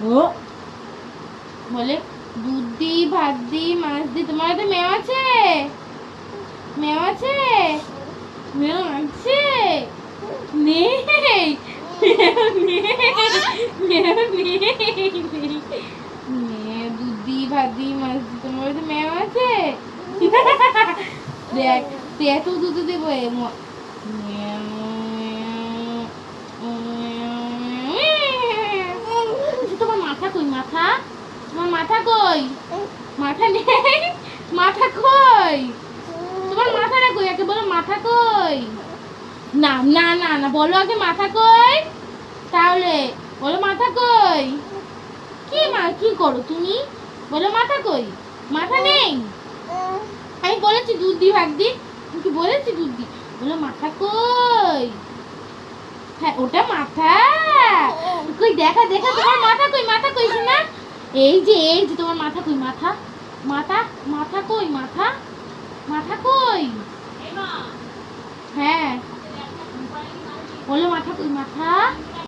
ও বলে দুধ দি, ভাত দি, মাছ দি। তোমার তো মেও আছে? মেও আছে? মেও আছে? নেই। মেও নেই। মেও নেই। মেয়ে দুধ দি, ভাত দি, মাছ দি। তোমার তো মেও আছে? দেখ তুই এত দুধ দেবো তোমার মাথা কই? মাথা? তোমার মাথা কই? মাথা নেই? মাথা কই? তোমার মাথাটা কই? আগে বলো মাথা কই? না না না না, বলো আগে মাথা কই, তাহলে বলো মাথা কই। কি করো তুমি? বলো মাথা কই? মাথা নেই? আমি বলেছি দুধ দি, ভাত দি। আমি কি বলেছি দুধ দি? বলো মাথা কই? হ্যাঁ ওটা মাথা। কই দেখা দেখা তোমার মাথা কই? মাথা কই শোনা? এই যে তোমার মাথা কই? মাথা মাথা মাথা কই? মাথা মাথা কই? হ্যাঁ বলো মাথা কই? মাথা